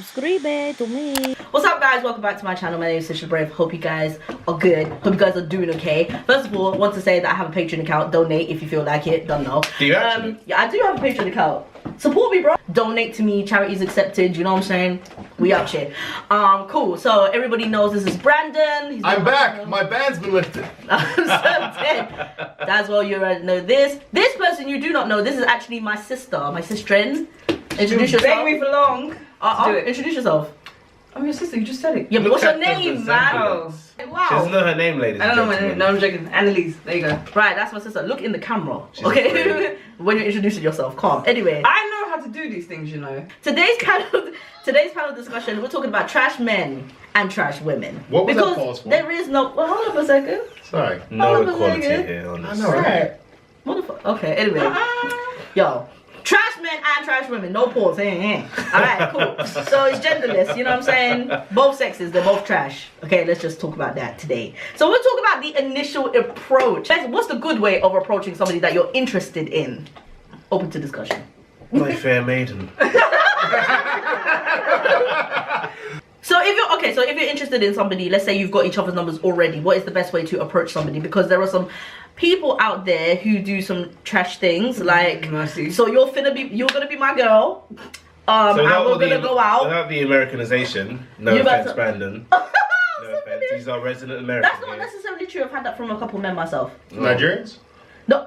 subscribe to me. What's up, guys? Welcome back to my channel. My name is itsjusbrandon. Hope you guys are good. Hope you guys are doing okay. First of all, I want to say that I have a Patreon account. Donate if you feel like it. Don't know. Do you actually? Yeah, I do have a Patreon account. Support me, bro. Donate to me. Charities accepted. You know what I'm saying? We out here. Cool. So everybody knows this is Brandon. I'm back. My band's been lifted. I'm so dead. Daswelle, you already know this. This person you do not know. This is actually my sister. My sister. Introduce yourself. Beg me for long. Do it. Introduce yourself. I'm your sister, you just said it. Yeah, but what's your name, man? Oh. Wow. She doesn't know her name, ladies. I don't know my name. No, I'm joking. Annalise. There you go. Right, that's my sister. Look in the camera. She's okay? When you're introducing yourself. Calm. Anyway. I know how to do these things, you know. Today's panel discussion, we're talking about trash men and trash women. What was because that pause for? There is no... Well, hold up a second. Sorry. No No equality second. here, honestly. I know, right? Motherfucker. Okay, anyway. Yo. Trash men and trash women. No pause. Alright, cool. So it's genderless, you know what I'm saying? Both sexes, they're both trash. Okay, let's just talk about that today. So we'll talk about the initial approach. What's the good way of approaching somebody that you're interested in? Open to discussion. My fair maiden. So if you're interested in somebody, let's say you've got each other's numbers already, what is the best way to approach somebody? Because there are some people out there who do some trash things, like Mercy. so you're gonna be my girl. So and we're gonna go out. Without the Americanization, no You about offense, to- Brandon. No offense. He's our resident American. That's not necessarily true. I've had that from a couple men myself. Nigerians? No.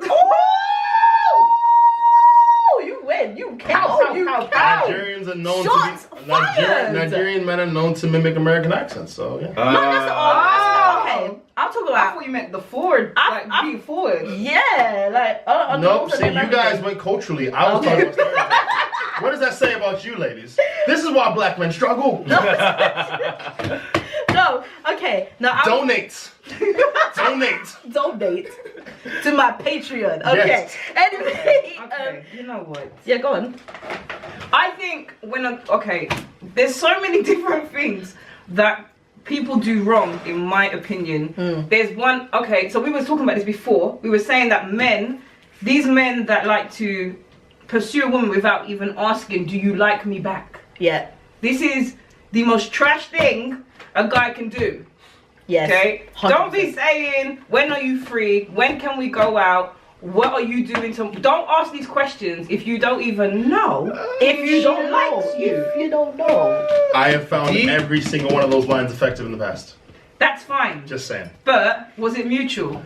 Oh, you win. You count. You count. Nigerians are known Shots to be fired. Nigerian men are known to mimic American accents, so yeah. No, that's okay. I'll talk I about. thought you meant the forward, being forward. Yeah, like Nope, see, you guys went culturally. I was talking about stereotypes. What does that say about you, ladies? This is why black men struggle. No, okay. Now Donate. Donate to my Patreon. Okay. Yes. Anyway, Okay, you know what? yeah, go on. I think there's so many different things that people do wrong, in my opinion. There's one, so we were talking about this before. We were saying that these men that like to pursue a woman without even asking, do you like me back? Yeah. This is the most trash thing a guy can do. Yes. Okay? 100%. Don't be saying, when are you free? When can we go out? What are you doing don't ask these questions if you don't even know. If you don't like you. If you don't know. I have found every single one of those lines effective in the past. That's fine. Just saying. But was it mutual?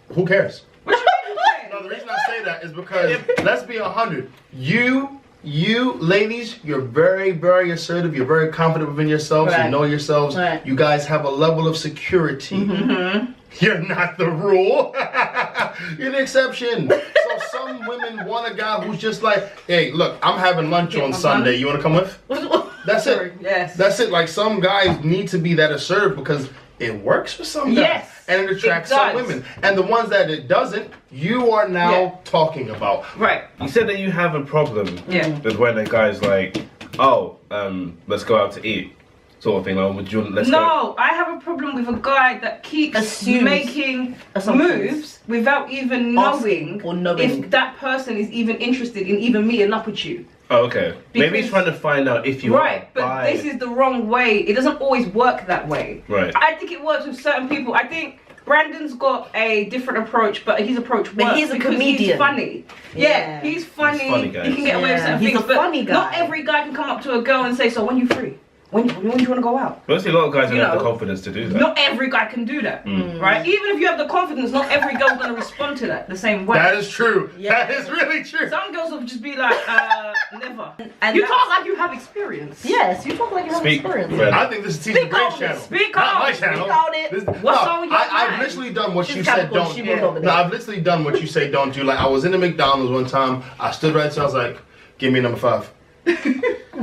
Who cares? What you mean? No, the reason I say that is because, let's be 100. You ladies, you're very, very assertive. You're very confident within yourselves. Right. You know yourselves. Right. You guys have a level of security. You're not the rule. You're the exception. So some women want a guy who's just like, hey, look, I'm having lunch on Sunday. You want to come with? That's it. Yes. That's it. Like, some guys need to be that assertive because it works for some guys. Yes, And it attracts it some does. women. And the ones that it doesn't, you are now talking about. Right. You said that you have a problem Yeah. with when a guy's like, oh, let's go out to eat, sort of thing. Like, would you let's go? No, I have a problem with a guy that keeps Assumes making assumptions. moves without even Asking or knowing. if that person is even interested in even meeting up with you. Oh, okay. Maybe he's Because- trying to find out if you Right, but are this is the wrong way. It doesn't always work that way. Right. I think it works with certain people. I think Brandon's got a different approach, but his approach works But he's a because comedian. he's funny. Yeah. Yeah, he's funny. He's funny, guys. He can get away with Yeah, certain he's things. a but funny guy. Not every guy can come up to a girl and say, so when you free? When do you want to go out? Mostly a lot of guys don't You have the know, confidence to do that. Not every guy can do that, right? Even if you have the confidence, not every girl's going to respond to that the same way. That is true. Yeah. That is really true. Some girls will just be like, never. And You that's- talk like you have experience. Yes, you talk like you have Speak. experience. Right. Uh, I think this is Teacher Speak Brain's on it. channel. Speak Not on my it. channel. Speak on it. This- What's no, on your I've mind? literally done what She's you kinda said cool. don't. She moved over No, there. I've literally done what you say don't do. Like, I was in a McDonald's one time. I stood right there. I was like, give me number 5.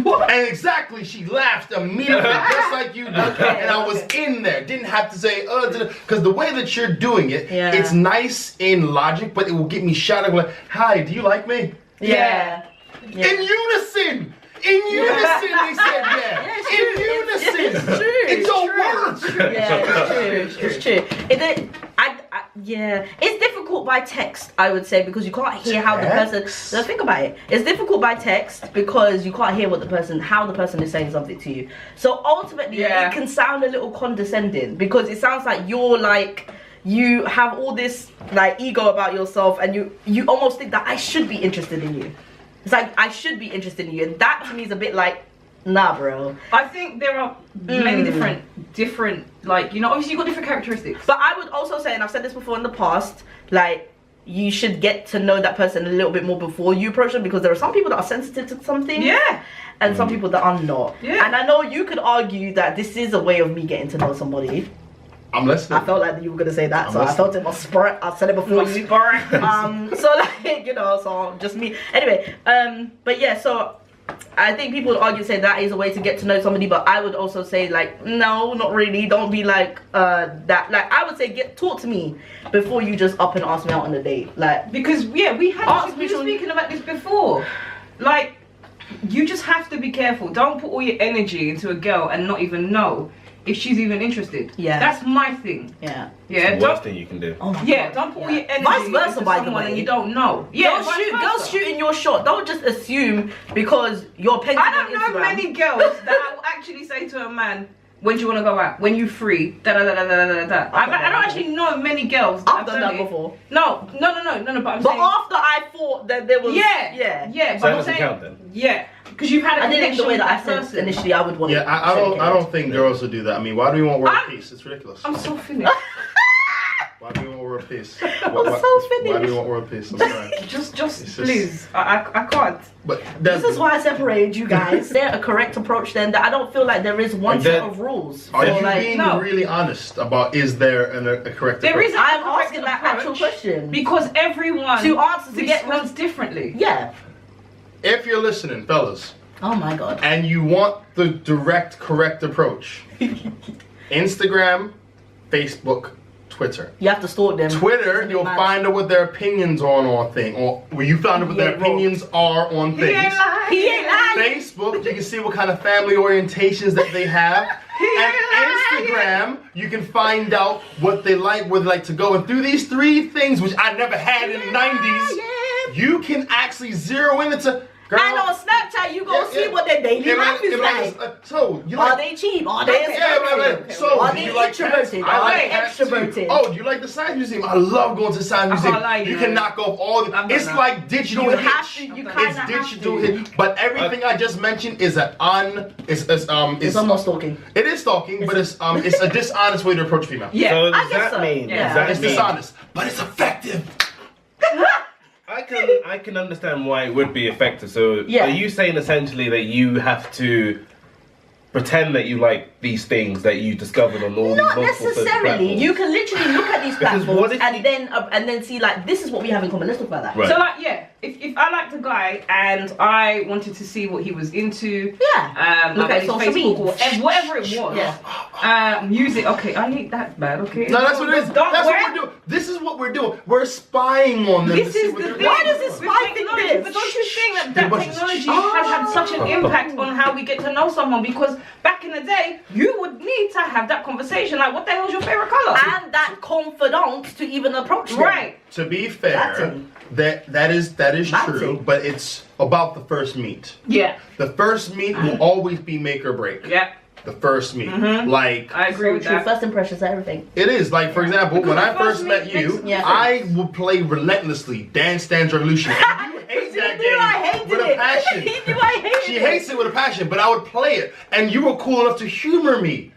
What? And exactly, she laughed immediately, just like you did. And I was in there, didn't have to say, because the way that you're doing it, Yeah. it's nice in logic, but it will get me shot. I'm like, hi, do you like me? Yeah. In unison! In unison, they said yeah. Yeah, it's In true. unison. It's true. It don't work. Yeah, it's true. It's true. It's difficult difficult by text, I would say, because you can't hear how the person. So think about it. It's difficult by text because you can't hear how the person is saying something to you. So ultimately, it can sound a little condescending because it sounds like you're like. You have all this like ego about yourself, and you almost think that I should be interested in you. It's like I should be interested in you, and that to me is a bit like, nah, bro. I think there are many different like, you know, obviously you've got different characteristics. But I would also say, and I've said this before in the past, like you should get to know that person a little bit more before you approach them, because there are some people that are sensitive to something. Yeah. And some people that are not. Yeah. And I know you could argue that this is a way of me getting to know somebody. I'm listening. I felt like you were gonna say that, so I felt it my spirit. I said it before you. So like, you know, so just me. Anyway, but yeah, so I think people would argue, say that is a way to get to know somebody, but I would also say like, no, not really. Don't be like that. Like I would say, talk to me before you just up and ask me out on a date. Like, because we were speaking about this before. Like, you just have to be careful. Don't put all your energy into a girl and not even know if she's even interested. Yeah, that's my thing. Yeah, it's the worst thing you can do. Oh don't put all your energy vice versa, into by the someone way. and you don't know. Yeah, girls shooting your shot. Don't just assume because you're painting I don't know many girls that will actually say to a man, when do you want to go out? When you free? Da da da da da da da. I don't actually know many girls that I've done that before. No. But I'm saying. But after I thought that there was. Yeah. So But that doesn't count then. Yeah. Because you've had a connection. I didn't the way that I person. said initially I would want. Yeah, I don't think girls would do that. I mean, why do we want world peace? It's ridiculous. I'm so finished. Why do we want world peace? I'm so finished. Why do we want world peace? I'm sorry. just please. I can't. But this is why I separated you guys. Is there a correct approach then? That I don't feel like there is one set of rules. Are you being really honest about is there a correct approach? There is. I'm asking that actual question because everyone to answer to get runs differently. Yeah. If you're listening, fellas. Oh my god. And you want the direct, correct approach. Instagram, Facebook, Twitter. You have to stalk them. Twitter, you'll find out what their opinions are on thing, or where you found out what their opinions are on things. He ain't lying. Facebook, you can see what kind of family orientations that they have. And Instagram, you can find out what they like, where they like to go. And through these three things, which I never had in the 90s, you can actually zero in into. Girl, and on Snapchat, you gonna see what their daily life is like. So, you like, are they cheap? Are they expensive? So, are they introverted? Are they extroverted? Oh, do you like the Science Museum? I love going to the Science Museum. You can knock off all the. It's like digital hit. It's digital hit. But everything I just mentioned is it's almost stalking. It is stalking, but it's a dishonest way to approach female. Yeah, so I guess so. It's dishonest, but it's effective. I can understand why it would be effective. So are you saying essentially that you have to pretend that you like these things that you discovered on all not these multiple necessarily. You can literally look at these platforms and then see like this is what we have in common. Let's talk about that. Right. So like if I liked a guy and I wanted to see what he was into, look at his social Facebook media, or whatever it was, music. Okay, I ain't that bad. Okay, no, that's what it is. That's what we're doing. This is what we're doing. We're spying on them. This is the thing. Why does this spy thing this? But don't you think that technology has had such an impact on how we get to know someone? Because back in the day, you would need to have that conversation. Like, what the hell is your favorite color? And that confidant to even approach them. Right. To be fair, that is true, but it's about the first meet. Yeah. The first meet will always be make or break. Yeah. The first meet. Like, I agree with that. First impressions are everything. It is. Like, for example, when I first met you, I would play relentlessly Dance Dance Revolution. And you hate that game with a passion. He knew I hated it. She hates it with a passion, but I would play it. And you were cool enough to humor me.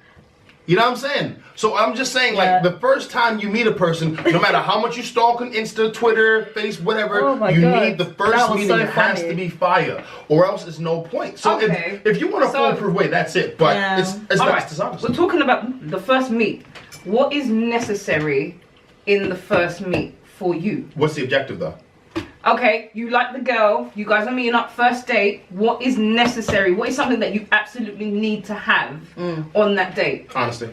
You know what I'm saying? So I'm just saying, like, the first time you meet a person, no matter how much you stalk on Insta, Twitter, Facebook, whatever, you need the first meeting. It has to be fire, or else it's no point. So if you want a foolproof way, that's it. But it's dishonest. We're talking about the first meet. What is necessary in the first meet for you? What's the objective, though? Okay, you like the girl, you guys are meeting up, first date. What is necessary? What is something that you absolutely need to have on that date? Honesty.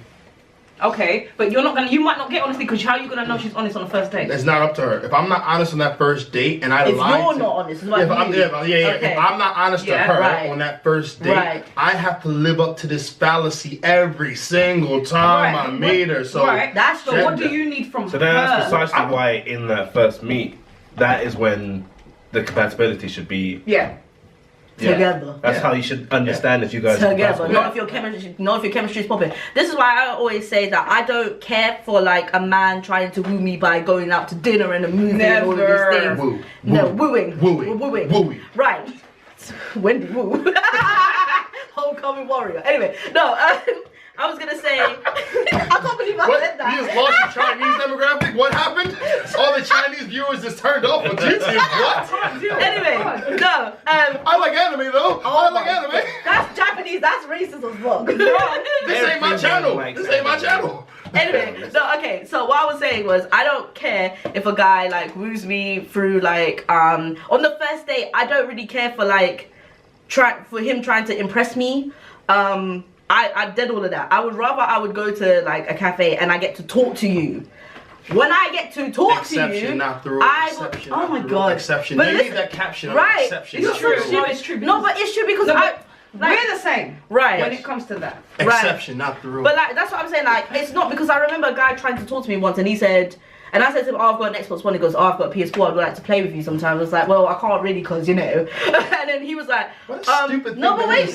Okay, but you might not get honesty because how are you gonna know she's honest on the first date? It's not up to her. If I'm not honest on that first date and I If lie you're to, not honest, it's like if I'm, you. if I'm not honest to her right. on that first date, I have to live up to this fallacy every single time I meet her. So that's so what do you need from her? So that's precisely why in that first meet, that is when the compatibility should be. Together. That's how you should understand if you guys are together. Not if your chemistry is popping. This is why I always say that I don't care for like a man trying to woo me by going out to dinner and a movie and all of these things. Wooing. Right. Wendy woo. Homecoming warrior. Anyway, no. I was gonna say, I can't believe I said that. You just lost your Chinese demographic? What happened? All the Chinese viewers just turned off on YouTube. What? Anyway, no. I like anime though. I like anime. That's Japanese. That's racist as fuck. This ain't my channel. This ain't my channel. Anyway, so okay, so what I was saying was I don't care if a guy like woos me through like on the first date. I don't really care for like for him trying to impress me. I did all of that. I would rather go to like a cafe and I get to talk to you. When I get to talk to you, exception, not the rule. Exception, oh my god, exception. But They listen, need that caption. Right, Exception. it's true. No, it's true. No, but it's true because we're the same. Right. When it comes to that. Exception, not the rule. But like that's what I'm saying. Like it's not because I remember a guy trying to talk to me once and he said. And I said to him, oh, I've got an Xbox One. He goes, oh, I've got a PS4. I'd like to play with you sometimes. I was like, well, I can't really because, you know. And then he was like, what a stupid thing. No, but wait.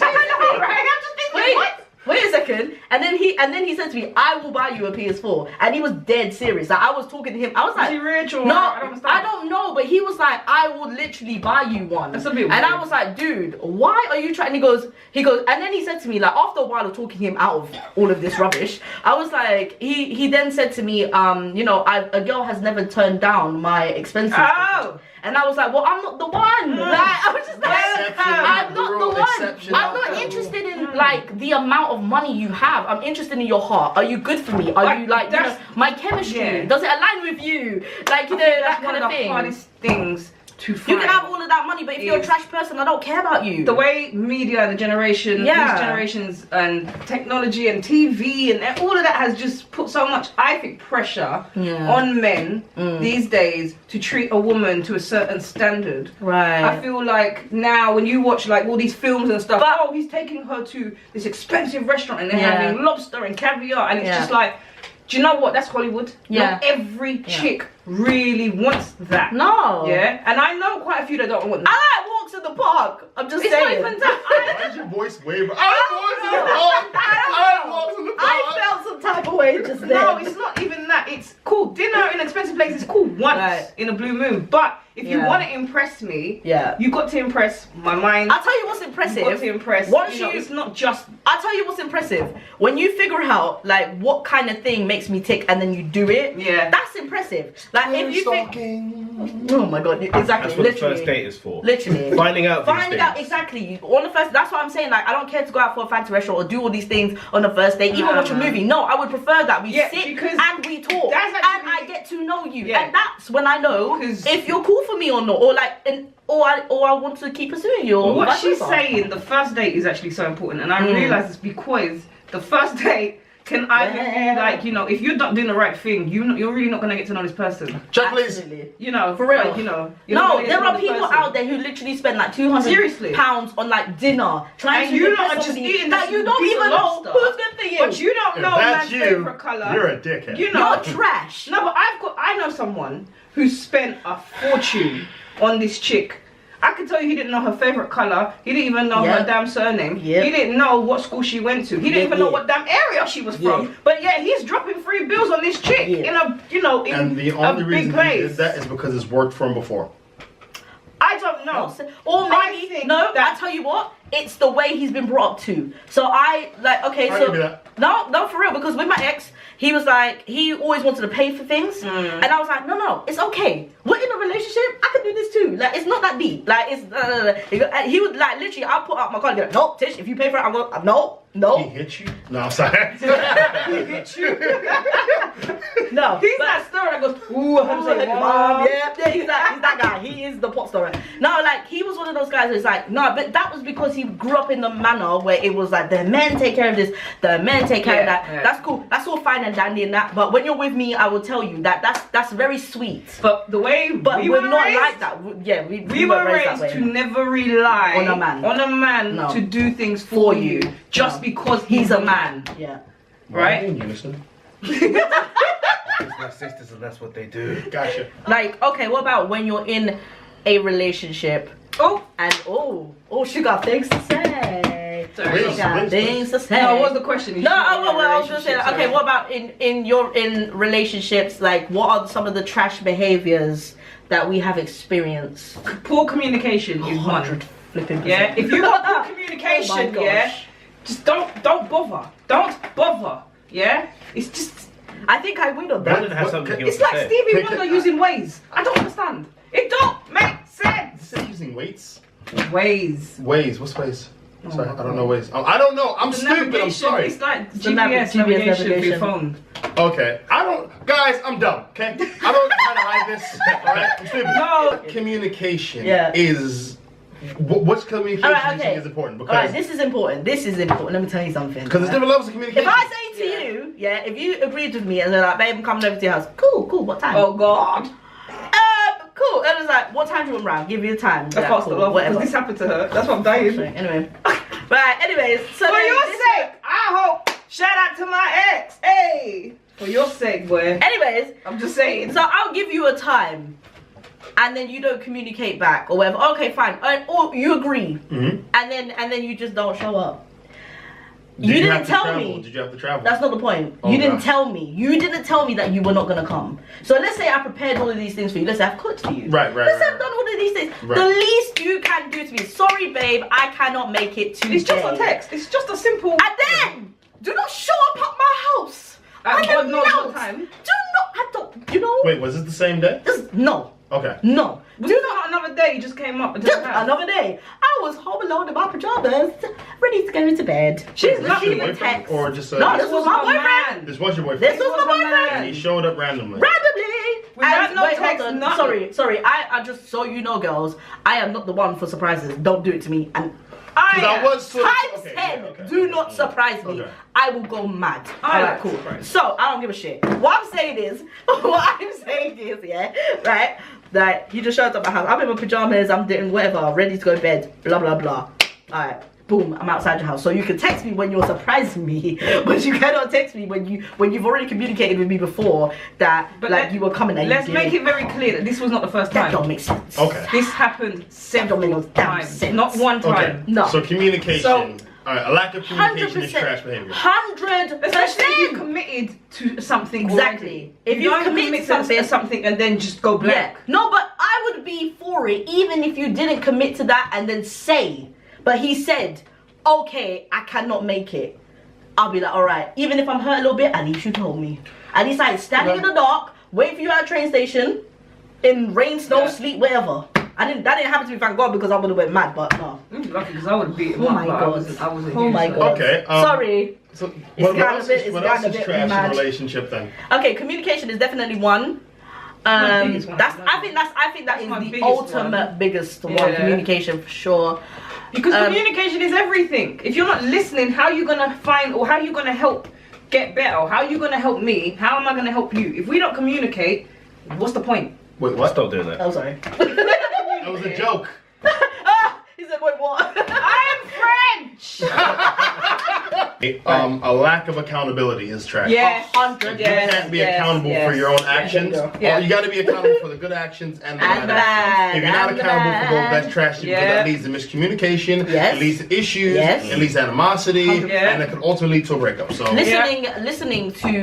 What? Wait a second. And then he said to me, I will buy you a PS4. And he was dead serious. Like, I was talking to him. I was like, is he rich or no, I don't know. But he was like, I will literally buy you one. That's a bit weird. And I was like, dude, why are you trying? He goes, and then he said to me, like, after a while of talking him out of all of this rubbish, I was like, he then said to me, you know, a girl has never turned down my expenses. Oh. And I was like, well, I'm not the one. Like, I was just like, I'm not the one. I'm not interested in like the amount of money you have. I'm interested in your heart. Are you good for me? Are you like, you know, my chemistry? Yeah. Does it align with you? Like, you know, that kind of thing. One of the hardest things to find. You can have all of that money, but if you're a trash person, I don't care about you. The way media, the generation, these generations, and technology and TV and all of that has just put so much, I think, pressure on men these days to treat a woman to a certain standard. Right. I feel like now when you watch like all these films and stuff, oh, he's taking her to this expensive restaurant and they're having lobster and caviar, and it's just like, do you know what? That's Hollywood. Yeah. Not every chick really wants that. No. Yeah. And I know quite a few that don't want that. I like walks in the park. I'm just It's saying. not even that. Why is your voice wavering? I walks in the park. I felt some type of way just then. No, it's not even that. It's cool. Dinner in expensive places is cool once in a blue moon. But if you want to impress me, you got to impress my mind. I'll tell you what's impressive. You got to impress. Once you know, you, it's not just. I'll tell you what's impressive. When you figure out like what kind of thing makes me tick and then you do it. Yeah. That's impressive. Like if you think. Oh my god! Exactly. That's what literally. the first date is for. Literally. Finding out. Exactly. On the first. That's what I'm saying. Like I don't care to go out for a fancy restaurant or do all these things on the first date. Even watch a movie. No, I would prefer that we sit and we talk and I get to know you. Yeah. And that's when I know if you're cool for me or not, or like, or I want to keep pursuing you. Or what she's saying, the first date is actually so important, and I realize this because the first date can either be like, you know, if you're not doing the right thing, you're really not gonna get to know this person. Check, please. You know, for real. Like, you know, no, there are people out there who literally spend like £200 on like dinner trying to you not just eating that you don't even know who's good for you. But you don't know man's favorite color. You're a dickhead. You know, you're trash. No, but I know someone who spent a fortune on this chick. I could tell you he didn't know her favorite color. He didn't even know her damn surname. He didn't know what school she went to. He didn't even know what damn area she was from. But yeah, he's dropping free bills on this chick in a, you know, in and the only reason big place. he did that is because it's worked for him before. I don't know. Or maybe I tell you what, it's the way he's been brought up to. So I like no, for real, because with my ex, he was like, he always wanted to pay for things, and I was like, no, it's okay. We're in a relationship. I can do this too. Like it's not that deep. Like it's he would like literally. I'll put out my card and be like, nope, Tish, if you pay for it, I'm going. No. He hit you? No, I'm sorry. He hit you. No. He's that stirrer that goes, ooh, I have to say, Mom. Yeah, he's that guy. He is the pot stirrer. No, like, he was one of those guys who's like, no, but that was because he grew up in the manner where it was like, the men take care of this, the men take care of that. Yeah. That's cool. That's all fine and dandy and that. But when you're with me, I will tell you that that's very sweet. But the way But we we're were not raised, like that. We were raised raised that to way. never rely On a man. No. to do things for you just No. because He's a man. Yeah. right? In unison. It's my sisters and that's what they do. Gotcha. Like, okay, what about when you're in a relationship Oh, and she got things to say. sorry. She got things to say. No, what was the question? No, I was gonna say that. Okay, what about in relationships? Like, what are some of the trash behaviors that we have experienced? Poor communication is 100 one. flipping Yeah, percent. if you got poor Oh my communication, gosh. yeah, just don't bother. Don't bother. Yeah, it's just. I think I win on Brandon that. has something he It's wants to like say. Stevie Wonder using Waze. I don't understand. It don't make sense. Is it using weights? Waze. Ways. What's ways? Sorry, my I don't know ways. I don't know. I'm The stupid. I'm navigation, sorry. It's like The GPS GPS navigation for your navigation. phone. Okay. I don't. Guys, I'm dumb. Okay. I don't know how to hide this. All right. I'm stupid. No. Communication Yeah. is. What's communication All right, do you okay. think is important? Alright, Because this is important. This is important. Let me tell you something. there's different levels of communication. If I say to you, yeah, if you agreed with me and they're like, babe, I'm coming over to your house. Cool, what time? Oh God. Cool. And it's like, what time do you want around? Give you a time. I Yeah, can't cool, stop whatever. because this happened to her. That's what I'm dying. Anyway. Right, anyways. So For then your this- sake, I hope. Shout out to my ex. Hey. For your sake, boy. Anyways, I'm just saying. so I'll give you a time. And then you don't communicate back or whatever. Okay, fine. Or you agree. Mhm. And then you just don't show up. Did You didn't have to tell travel? me. Did you have to travel? That's not the point. Oh, You didn't gosh. tell me. You didn't tell me that you were not gonna come. So let's say I prepared all of these things for you. Let's say I've cooked for you. Right. Let's say right. I've done all of these things. Right. The least you can do to me. Sorry, babe. I cannot make it today. It's just a text. It's just a simple. And then do not show up at my house. At I God am knows not. what time. Do not. I don't. You know. Wait, was it the same day? No. Okay. No. Was it not another day? You just came up and Just another day. I was home alone in my pajamas, ready to go into bed. She's Was lucky this Lucky your with boyfriend text. or just No, this was my a boyfriend. man. This was your boyfriend. This was my a man. boyfriend. And he showed up randomly. Randomly. Without And no wait, text, hold on. nothing. Sorry. I just so you know, girls, I am not the one for surprises. Don't do it to me. And Because I was sort of- times okay, 10, yeah, okay. do not surprise me. Okay. I will go mad. I Alright, like cool. surprise. So I don't give a shit. What I'm saying is, yeah, right? That you just showed up at my house. I'm in my pajamas. I'm doing whatever, ready to go to bed. Blah blah blah. Alright. Boom, I'm outside your house. So you can text me when you're surprising me, but you cannot text me when you've already communicated with me before that you were coming and Let's you make didn't. it very clear that this was not the first That time. don't make sense. Okay. This happened several make damn times, sense. not one Okay. time. No. So communication. So- all right, a lack of communication is 100%. trash behavior. 100%. Especially if you committed to something. Exactly. already. If you you don't commit commit to to something and then just go Yeah. black. No, but I would be for it even if you didn't commit to that and then say. But he said, okay, I cannot make it. I'll be like, all right. Even if I'm hurt a little bit, at least you told me. At least I standing in the dark, wait for you at a train station, in rain, snow, Yeah. sleet, whatever. That didn't happen to me, thank God, because I would have went mad. But no. I'm lucky because I would have beat him Oh up, my but God. I wasn't Oh here, my so- God. Okay. Sorry. So It's what gotten else a bit- is, it's what else gotten a is bit trash in mad. a relationship then? Okay, communication is definitely one. my biggest one. That's I think that That's is my the biggest ultimate one. biggest one. Yeah. Communication for sure. Because Um, communication is everything. If you're not listening, how are you gonna find or how are you gonna help get better? How are you gonna help me? How am I gonna help you? If we don't communicate, what's the point? Wait, what? Stop doing that. Oh, sorry. That was a joke. He said, wait, what? I'm French. A lack of accountability is trash. Yes. 100. You can't be accountable for your own actions. There you go. Yeah. You got to be accountable for the good actions and the And bad actions. If you're not and accountable for both, bad. that's trash because Yeah. that leads to miscommunication, Yes. it leads to issues, Yes. it leads to animosity, Yeah. and it could ultimately lead to a breakup. So Listening to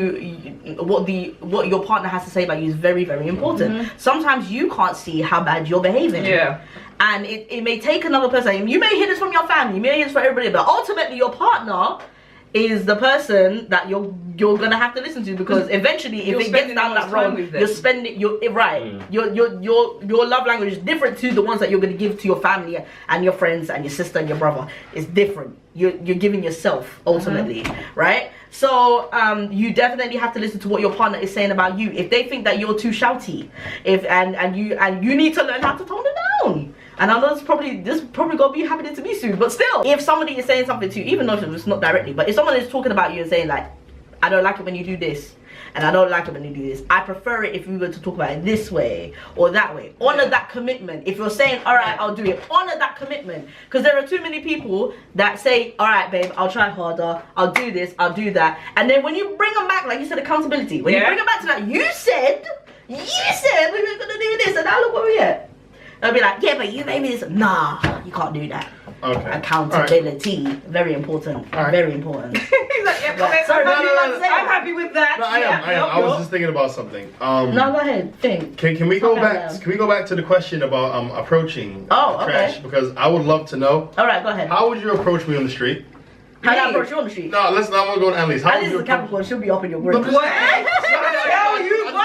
what your partner has to say about you is very, very important. Sometimes you can't see how bad you're behaving. Yeah. And it may take another person. You may hear this from your family, you may hear this from everybody, but ultimately your partner is the person that you're gonna have to listen to, because eventually if it gets down that road, you're spending your love language is different to the ones that you're gonna give to your family and your friends and your sister and your brother. It's different. You're giving yourself ultimately, right? So you definitely have to listen to what your partner is saying about you. If they think that you're too shouty, and you need to learn how to tone it down. And I know this probably gonna be happening to me soon, but still, if somebody is saying something to you, even though it's not directly, but if someone is talking about you and saying like, I don't like it when you do this, and I don't like it when you do this, I prefer it if we were to talk about it this way or that way. Honor that commitment. If you're saying, all right, I'll do it, honor that commitment. Because there are too many people that say, all right, babe, I'll try harder, I'll do this, I'll do that. And then when you bring them back, like you said, accountability, when you bring them back to that, you said we were gonna do this, and now look where we at. I'll be like, yeah, but you made me this. Nah, you can't do that. Okay. Accountability, very important. Very important. He's like, yeah, okay, Sorry, I'm happy with that. No, I am. I was just thinking about something. No, go ahead. Think. Can we go back? Can we go back to the question about approaching trash? Because I would love to know. All right, go ahead. How would you approach me on the street? How do I approach you on the street? No, listen. I'm gonna go to Annalise. How Annalise is a Capricorn. She'll be up in your group. What? Tell you what?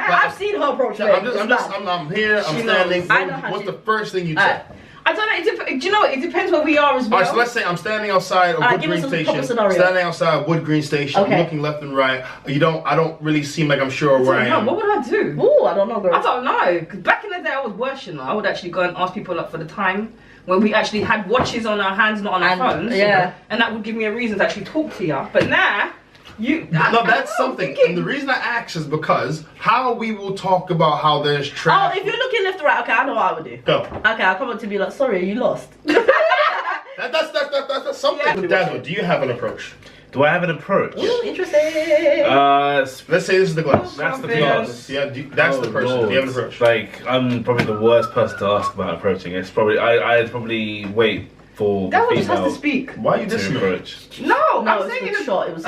I've seen her approach me. I'm here. I'm standing. What's the first thing you say? I don't know. Do you know what? It depends where we are as well. Alright, so let's say I'm standing outside of Wood Green Station. Standing outside of Wood Green Station, looking left and right. I don't really seem like I'm sure where I am. What would I do? Ooh, I don't know, girl. I don't know. Because back in the day, I was worse. You know, I would actually go and ask people up for the time when we actually had watches on our hands, not on our phones. Yeah. And that would give me a reason to actually talk to you. But now. That's something. And the reason I ask is because how we will talk about how there's traffic. Oh, if you're looking left or right, okay, I know what I would do. Go. Okay, I'll come up to be like, sorry, you lost. That's something. Yeah. Daswelle, do you have an approach? Do I have an approach? Ooh, interesting. Let's say this is the glass. That's the glass. Yeah, that's the person. Lord. Do you have an approach? Like, I'm probably the worst person to ask about approaching. It's probably I'd probably wait for that one the just has to female speak. Why are you to dissing approach. No, I'm it saying was it's short. It was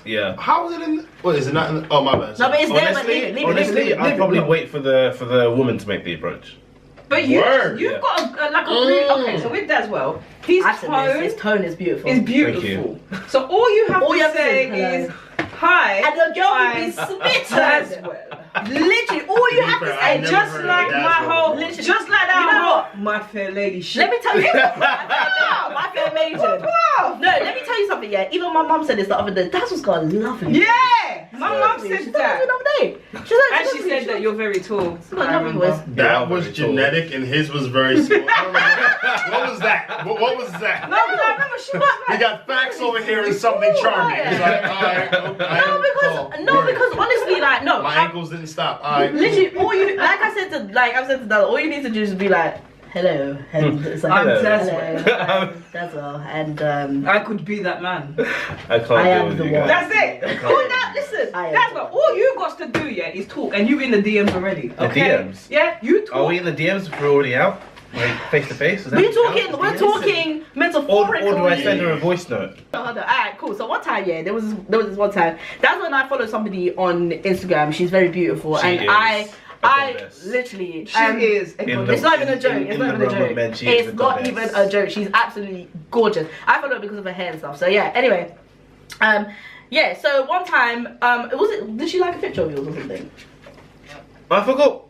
Yeah. How is it in? What is it not? In oh, my bad. No, but it's there. But leave it. Honestly, I'd probably wait for the woman to make the approach. But you've got like a really okay. So with Daswelle, his tone is beautiful. Is beautiful. So all you have to say is hi. And the girl will be smitten. Daswelle. Literally, all you have to say, just like that whole, my fair lady shit. Let me tell you something. My fair maiden. No, let me tell you something, yeah. Even my mum said this the other day. That's what's got lovely. Yeah, my mum said that. And she said that you're very tall. That was genetic and his was very small. I don't know. What was that? What was that? No, because I remember she was like, we got facts over here and something charming. He's like, no, because honestly, like, no. My ankles didn't stop. Literally, all you, I've said to Dad, all you need to do is be like, hello, and it's like, I'm Daswelle. Daswelle, and I could be that man. I can't do it. That's it. Listen, that's what all you got to do, yeah, is talk, and you in the DMs already. Okay? The DMs? Yeah, you talk. Are we in the DMs if we're already out? Like face to face? We're talking metaphorically. Or do I send her a voice note? Alright, cool. So one time, yeah, there was this one time. That's when I followed somebody on Instagram. She's very beautiful, I literally it's not even a joke. It's not even a joke. It's not even a joke. She's absolutely gorgeous. I follow her because of her hair and stuff. So yeah. Anyway, yeah. So one time, did she like a picture of yours or something? I forgot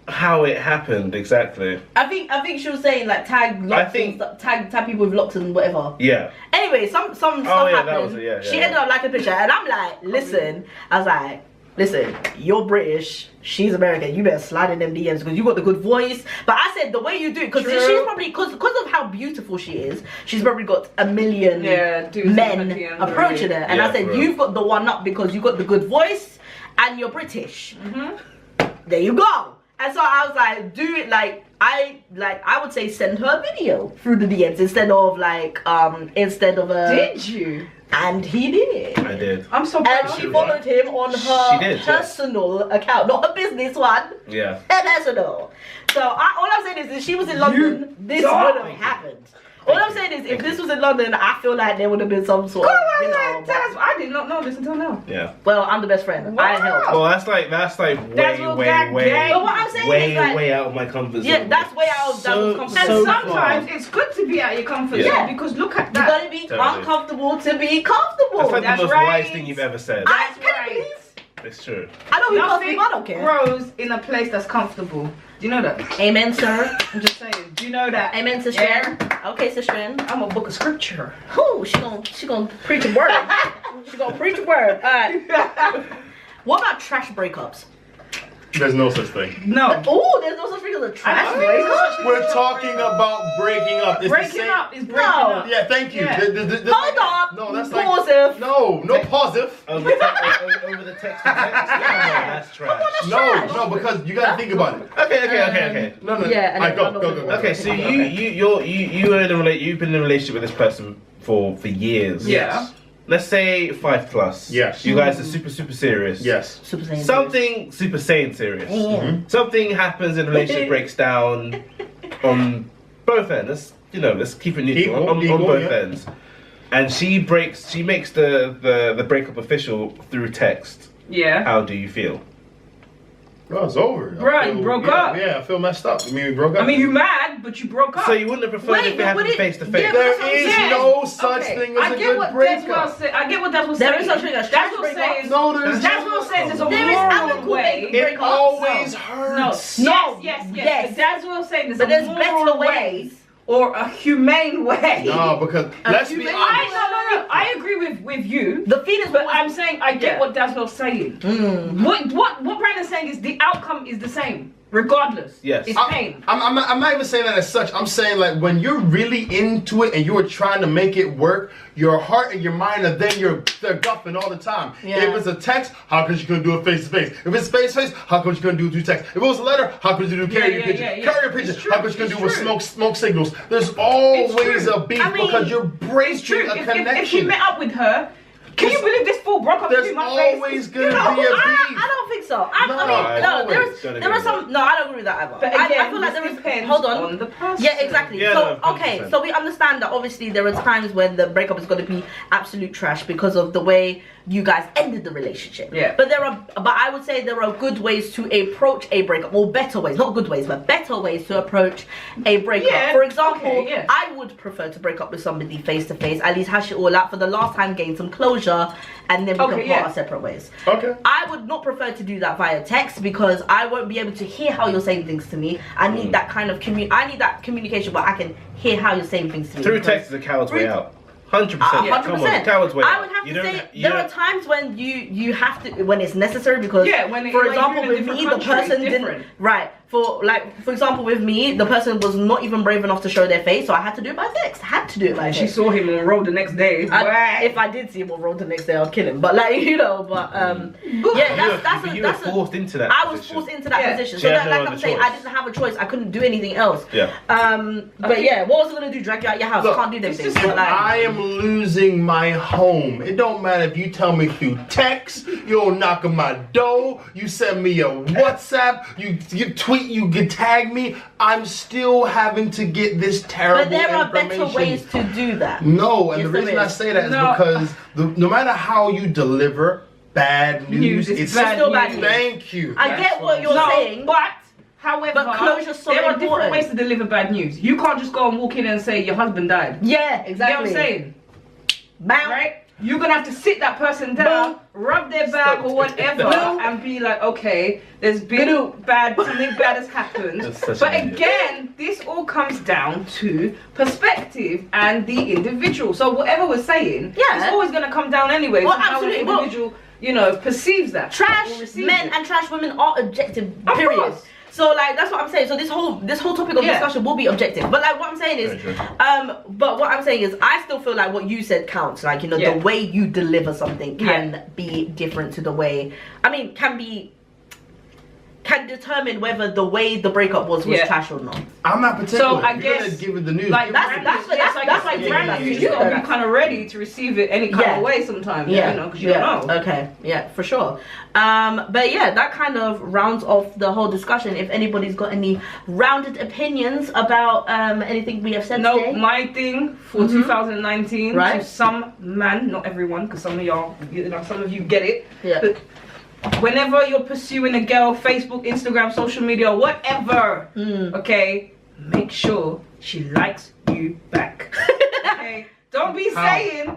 how it happened exactly. I think she was saying like tag locks tag people with locks and whatever. Yeah. Anyway, some stuff happened. She ended up liking a picture, and I'm like, listen. I was like, listen, you're British, she's American, you better slide in them DMs because you got the good voice. But I said the way you do it, because she's probably, because of how beautiful she is, she's probably got a million men approaching her. And I said, you've got the one up because you got the good voice and you're British. There you go. And so I was like, do it like I would say send her a video through the DMs instead of a. Did you? And he did. I did. I'm so proud. And she followed him on her personal account, not her business one. Yeah. Her personal. So all I'm saying is, if she was in London, this would have happened. All I'm saying is, if this was in London, I feel like there would have been some sort of, you know. I did not know this until now. Yeah. Well, I'm the best friend. I help. Well, that's like Daswelle way But what I'm saying is like, way out of my comfort zone. yeah, that's way out of Daswelle's comfort And zone. sometimes it's good to be out of your comfort zone because look at You that. gotta be uncomfortable to be comfortable. That's like That's the most right. wise thing you've ever said. That's Can you right. please? It's true. I know who calls Nothing me, but I don't care. grows in a place that's comfortable. Do you know that? Amen, sir. I'm just saying. Do you know that? Amen, sister. Okay, sister. I'm a book of scripture. Who? She gonna preach a word. She gonna preach a word. Alright. What about trash breakups? There's no such thing. No. Oh, there's no such thing as a trash breakup. We're talking about breaking up. It's the Breaking same- up is breaking No. up. Yeah, thank you. Yeah. Hold up. No, that's Pause like if. no positive. Over the text. Come on, that's trash. No, because you gotta think about it. Okay. No. Yeah, and Alright, then go. Okay, so you are you've been in a relationship with this person for years. Yeah. Let's say 5+. Yes. You guys are super serious. Yes. Super Saiyan. Something super sane serious. Mm. Something happens in the relationship, breaks down on both ends. Let's keep it neutral on both ends. And she makes the breakup official through text. Yeah. How do you feel? Well, it's over. Bruh, you broke up. Yeah, I feel messed up. I mean, we broke up. I mean, you mad, but you broke up. So you wouldn't have preferred if it happened face to face? Yeah, but that's what I'm There is saying. no such Okay, thing as I a get good what breakup. Daswelle said. I get what Daswelle There saying. is such thing as trash Daswelle breakups. says. No, there's Daswelle says there's a There is moral amicable way. breakups. It always No. hurts. No. Yes. But Daswelle saying there's But a there's moral better way ways. or a humane way. No, because let's be humane- honest. No. I agree with you. The feelings, But I'm saying I get Yeah. what Daswelle's saying. What Brandon's saying is the outcome is the same, regardless. Yes. It's pain. I'm not even saying that as such. I'm saying like when you're really into it and you're trying to make it work, your heart and your mind are they're guffing all the time. Yeah. If it's a text, how could you couldn't do it face to face? If it's face to face, how could you couldn't do it through text? If it was a letter, how could you do carrier Yeah, pigeon? yeah. Carrier pigeon, It's true. how could you couldn't It's do with true. smoke signals? There's always true. a beef I mean, because you're It's breaking true. a If connection. he met up with her, can you believe this fool broke up There's to my face? always gonna be a beef. I don't think so. I No, mean, always gonna there be are a some. No, I don't agree with that either. But I again, feel like this there is. depends Hold on. on the person. Yeah, exactly. Yeah, So no, okay, 100%. so we understand that obviously there are times when the breakup is going to be absolute trash because of the way you guys ended the relationship. Yeah. But I would say there are good ways to approach a breakup, or better ways, not good ways, but better ways to approach a breakup. Yeah, For example, okay, yeah. I would prefer to break up with somebody face to face, at least hash it all out for the last time, gain some closure, and then we Okay, can yeah. part our separate ways. Okay. I would not prefer to do that via text because I won't be able to hear how you're saying things to me. I need that kind of I need that communication where I can hear how you're saying things to me. Through because- text is a coward's way out. 100%. 100%. Come on, coward's way I out. would have You to don't say ha- you there don't- are times when you have to when it's necessary because Yeah, when for you're example in a with me different the country, it's person didn't different. right for example with me the person was not even brave enough to show their face, so I had to do it by text. I had to do it by And she text. saw him on the road the next day. If I did see him on road the next day, I'd kill him. But like yeah, that's you were forced into that. I was position. forced into that Yeah. position. She So had that, no like other I'm saying, I choice. didn't have a choice. I couldn't do anything else. Yeah. But yeah, what was I gonna do? Drag you out your house? Look, Can't do them it's things. just- But, like, I am losing my home. It don't matter if you tell me through text, you'll knock on my door, you send me a WhatsApp, you tweet, you can tag me. I'm still having to get this terrible but there are information. better ways to do that. No, and Yes, the there reason I is. say that is No. because no matter how you deliver bad news, It's it's bad still news. bad news. Thank you. I That's get what you're No, saying. but however, But closure's so there are important. different ways to deliver bad news. You can't just go and walk in and say your husband died. Yeah, You know what I'm exactly. saying? Bam. Right? You're gonna have to sit that person down, rub their back or whatever, Boom. and be like, okay, there's been something bad has happened. That's such But an idiot. again, this all comes down to perspective and the individual. So whatever we're saying, Yeah. it's always gonna come down anyway Well, to how an absolutely. Well, individual, perceives that. or Trash receives men it. and trash women are objective. Of Period. course. So like that's what I'm saying. So this whole topic of Yeah. discussion will be objective. But like what I'm saying is, Very true. but what I'm saying is, I still feel like what you said counts. Like Yeah. the way you deliver something can be different to the way. I mean, can can determine whether the way the breakup was trash or not. I'm not particular. So I You're guess gonna give it the news. like That's like you just gotta be kind of ready to receive it any kind of way sometimes. You know, because you don't know. Okay, yeah, for sure. But yeah, that kind of rounds off the whole discussion. If anybody's got any rounded opinions about anything we have said today. My thing for 2019, to some man, not everyone, because some of y'all, some of you get it. Yeah. But whenever you're pursuing a girl, Facebook, Instagram, social media, whatever, okay, make sure she likes you back. Okay? Don't be saying,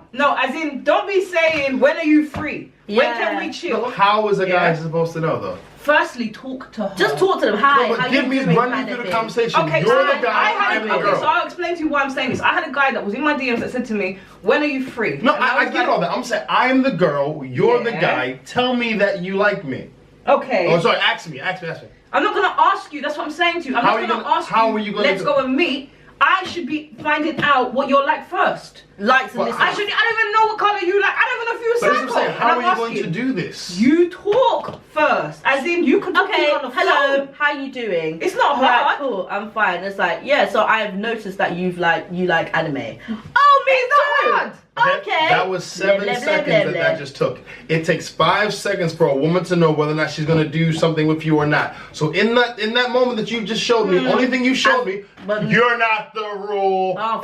don't be saying, when are you free? Yeah. When can we chill? How is a guy supposed to know though? Firstly, talk to her. Just talk to them. Hi, No, but how give you me doing? run me kind through of the thing. conversation. Okay, You're so the guy, I'm the girl. so I'll explain to you why I'm saying this. I had a guy that was in my DMs that said to me, when are you free? No, And I was get all that. I'm saying I'm the girl, you're the Yeah. guy. Tell me that you like me. Okay. Oh, sorry. Ask me. I'm not gonna ask you. That's what I'm saying to you. I'm How not are you gonna gonna- ask how you. are you gonna Let's do- go and meet. I should be finding out what you're like first. Likes and Well, dislikes. I don't even know what color you like. I don't even know if you're a But that's what I'm psycho. saying. How And are I'm you going to asking, do this? You talk first, as in you can talk Okay, on the hello, phone. how you doing? It's not Right, hard. cool, I'm fine. It's like, yeah, so I've noticed that you like anime. Oh, me, it's not hard. Okay. That was 7 Blah, blah, seconds blah, blah, that just took. It takes 5 seconds for a woman to know whether or not she's gonna do something with you or not. So in that moment that you just showed me, only thing you showed me, but- you're not the rule, Oh,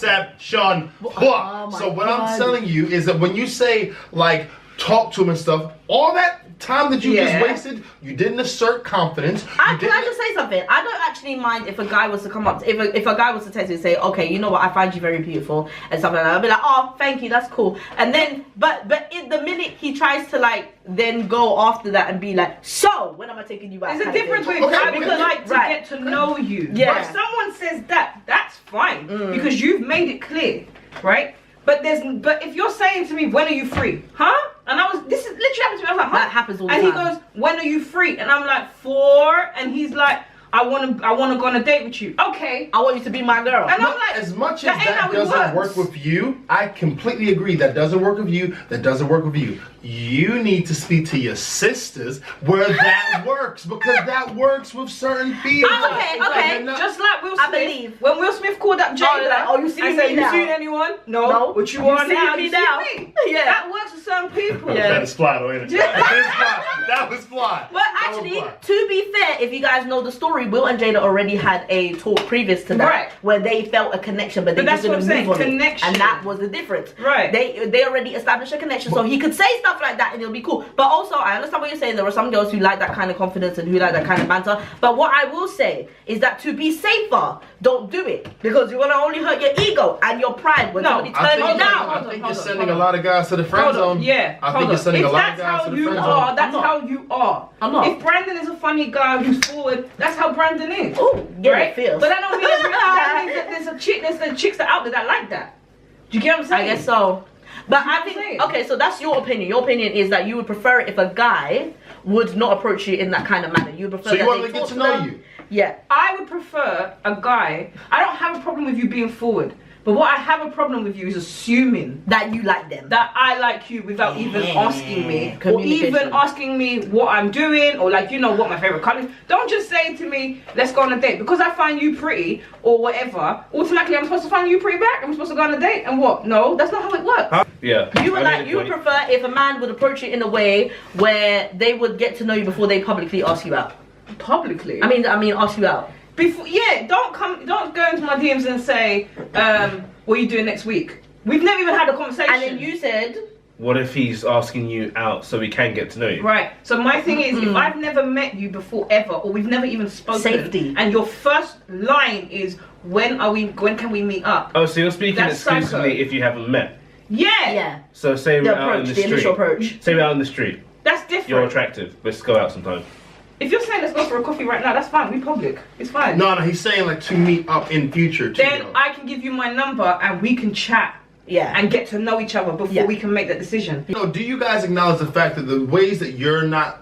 exception. oh my So what I'm God. telling you is that when you say like talk to him and stuff, all that time that you just wasted, you didn't assert confidence. Can I just say something? I don't actually mind if a guy was to come up, if a guy was to text me and say, okay, you know what, I find you very beautiful and stuff like that. I'll be like, oh, thank you, that's cool. And then, but in the minute he tries to like then go after that and be like, so when am I taking you out? There's a kind of difference thing. with I Okay, would okay. like to Right. get to know you. Yeah. But if someone says that, that's fine because you've made it clear, right? But if you're saying to me, when are you free? Huh? And this is literally happened to me. I was like, huh? That happens all the and time. he goes, when are you free? And I'm like, 4. And he's like, I wanna go on a date with you. Okay. I want you to be my girl. And I'm like, as much as that ain't that how it doesn't works. work with you, I completely agree. That doesn't work with you. That doesn't work with you. You need to speak to your sisters where that works, because that works with certain people. Okay, okay. Just like Will Smith. I believe. When Will Smith called up Jada, like, oh, you see and me said, now? you seen anyone? No. No. But you You are see now. me You now. see me. Yeah. That works with some people. Yeah. That is fly, though, ain't it? That was fly. Well, That was actually, fly. to be fair, if you guys know the story, Will and Jada already had a talk previous to that, Right. where they felt a connection, but they But that's just didn't what I'm move saying, on connection. it, and that was the difference. Right. They already established a connection, so he could say stuff like that, and it'll be cool. But also, I understand what you're saying. There are some girls who like that kind of confidence and who like that kind of banter. But what I will say is that to be safer, don't do it, because you're gonna only hurt your ego and your pride when No, somebody I turns think, you down. I think hold you're on, sending hold a on. lot of guys to the friend Hold on, zone. yeah. I hold think you're on. sending If a lot of that's guys how to the you friend are, zone. that's not. how you are. I'm not. If Brandon is a funny guy who's forward, that's how Brandon is. Ooh, get right? it feels. But I don't mean that means that there's chicks that out there that like that. Do you get what I'm saying? I guess so. But I what I'm think, saying. okay, so that's your opinion. Your opinion is that you would prefer it if a guy would not approach you in that kind of manner. You would prefer So you that want they to get talk to know them. you. Yeah. I would prefer a guy. I don't have a problem with you being forward, but what I have a problem with you is assuming That you like them. that I like you without even asking me, or Communication. even asking me what I'm doing, or like, you know, what my favorite color is. Don't just say to me, let's go on a date, because I find you pretty or whatever. Automatically, I'm supposed to find you pretty back. I'm supposed to go on a date, and what? No, that's not how it works. Yeah. You would I like, made a you would point. prefer if a man would approach you in a way where they would get to know you before they publicly ask you out. Publicly. I mean ask you out. Before, yeah, don't go into my DMs and say, what are you doing next week? We've never even had a conversation. And then you said, What if he's asking you out so we can get to know you? right. So my thing is, if I've never met you before ever, or we've never even spoken, Safety. and your first line is, when can we meet up? Oh, so you're speaking That's exclusively psycho. if you haven't met. yeah, So say the we're out in approach, the the street. initial approach. Say we're out in the street. That's different. You're attractive. Let's go out sometime. If you're saying let's go for a coffee right now, that's fine. We public. It's fine. No, he's saying like to meet up in future too. Then though. I can give you my number and we can chat Yeah. and get to know each other before Yeah. we can make that decision. You know, do you guys acknowledge the fact that the ways that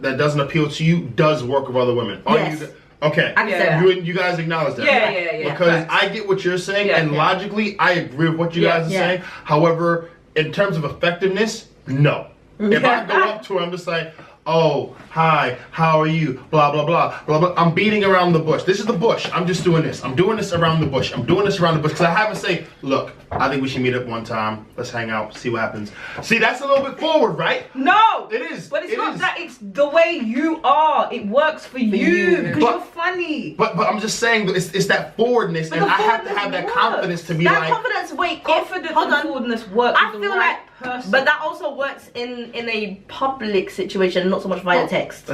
that doesn't appeal to you does work with other women? Yes. Okay. I can say Yeah. that. You guys acknowledge that? Yeah. Because Facts. I get what you're saying, Yeah, and yeah. logically, I agree with what you Yeah, guys are yeah. saying. However, in terms of effectiveness, no. If I go up to her, I'm just like, oh, hi, how are you? Blah, blah, blah, blah, blah. I'm beating around the bush. This is the bush. I'm just doing this. I'm doing this around the bush. I'm doing this around the bush. Because I haven't say, look, I think we should meet up one time. Let's hang out, see what happens. See, that's a little bit forward, right? No! It is. But it's not that, it's the way you are. It works for you. Because you're funny. But I'm just saying, that it's that forwardness, and I have to have that confidence to be that like... confidence, wait, Confidence hold and on. forwardness works I with feel the right like, person. but that also works in a public situation, not so much via text.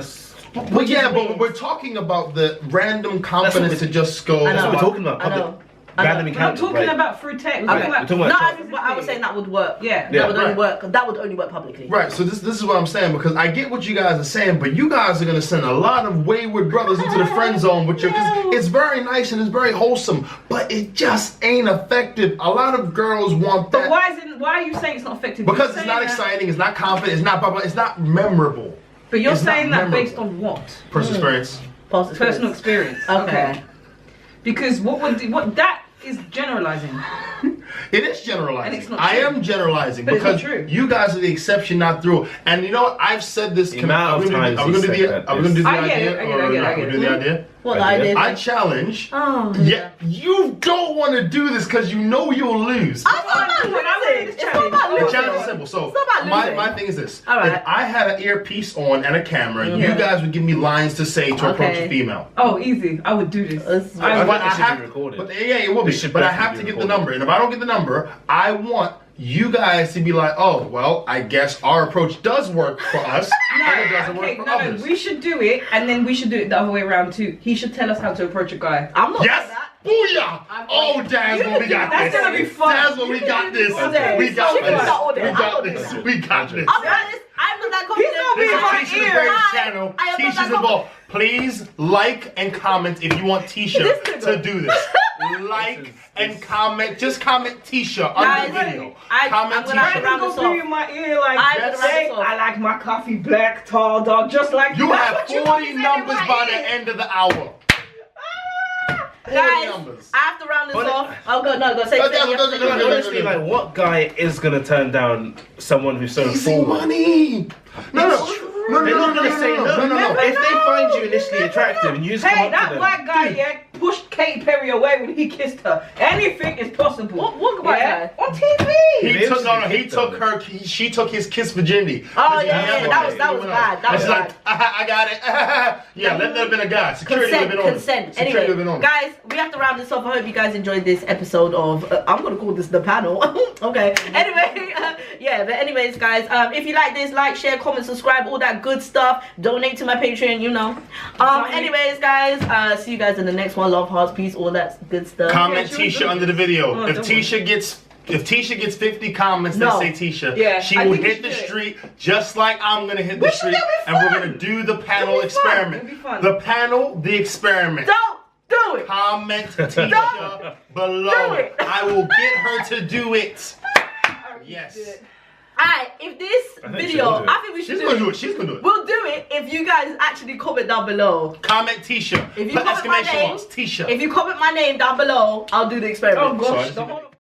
Well, yeah, but we're talking about the random confidence to just go... That's what we're talking about. I know. Random We're not encounters. talking about through text. We're Okay. talking We're about talking No, I was saying that would work. Yeah. That would only right. work. That would only work publicly. Right, so this is what I'm saying, because I get what you guys are saying, but you guys are going to send a lot of wayward brothers into the friend zone with you, because it's very nice and it's very wholesome, but it just ain't effective. A lot of girls want that. But why are you saying it's not effective? Because You're it's not saying that- exciting, it's not confident, it's not blah, blah, it's not memorable. But you're It's not saying that memorable. based on what? Personal experience. Personal experience. Okay. Because what that is generalizing. It is generalizing. And it's not I true. am generalizing But it's not because true. you guys are the exception, not through. And you know what? I've said this. The amount of times Are we you going to said that are we going to do the I get idea? it, I get it, or I get it, not? I get We do the idea? What the idea? I challenge. Oh. Yeah, you don't want to do this because you know you'll lose. I'm not losing. It's not about The losing. challenge is simple. So It's not about losing. my thing is this: All right. if I had an earpiece on and a camera, you Yeah. guys would give me lines to say to approach Okay. a female. Oh, easy. I would do this. This- I But think it should have, be recorded. But yeah, it will be. It should But I definitely have be to get the recorded. number, and if I don't get the number, I want you guys to be like, oh, well, I guess our approach does work for us, and it doesn't work for others. we should do it, and then we should do it the other way around too. He should tell us how to approach a guy. I'm not Yes! like that. Booyah! Oh, Daswelle, we got That's this. gonna be fun. Daswelle, we You got can do this. this all day. We got She can this. do that all day. We I'm got not this. doing We got this. I'll be honest, I'm not that confident. gonna be This is my Tisha the ear. Brand I- channel. I am not Tisha's that involved. Please like and comment if you want Tisha to do this. Like and comment. Just comment Tisha on the Guys, video. I'm Comment gonna Tisha. round I'm this gonna be off. in my ear like I'm just gonna say, round this off. I like my coffee black, tall, dog, just like You That's have what you 40 always say in numbers my by ear. the end of the hour. 40 Guys, numbers. I have to round this Well, off. I'll go. No, go say. Oh, say yeah, yes, go, say go, yes. go, go, Honestly, like, what guy is gonna turn down someone who's so Easy forward? money. No, no. No, They're not gonna say no. no. If they find you initially attractive and you just come Hey, up that to them, white guy, yeah, pushed Katy Perry away when he kissed her. Anything is possible. What white yeah? guy? On TV. She took his kiss virginity. Oh, This yeah, is that was another bad. That It's was like, I got it. Yeah, let that have been a guy. Security would have been on. Consent. Security would have been Anyway, on. guys, we have to round this off. I hope you guys enjoyed this episode of. I'm gonna call this the panel. Okay. Anyway, yeah. But anyways, guys, if you like this, like, share, comment, subscribe, all that good stuff. Donate to my Patreon, you know. Anyways, guys, see you guys in the next one. Love, hearts, peace, all that good stuff. Comment Yeah, Tisha under the video. Oh, If don't Tisha gets 50 comments No. that say Tisha, Yeah, she I will think we hit the should do it. street just like I'm gonna hit the should, street, that'll be and we're fun. gonna do the panel It'll be fun. experiment. It'll be fun. The panel, the experiment. Don't do it. Comment Tisha below. Do it. I will get her to do it. Yes. Alright, if this think video, she'll do it. I think we should She's do gonna it. do it. She's gonna do it. We'll do it if you guys actually comment down below. Comment Tisha. If you Put comment my exclamation name, marks. Tisha. if you comment my name down below, I'll do the experiment. Oh gosh. Sorry. the whole-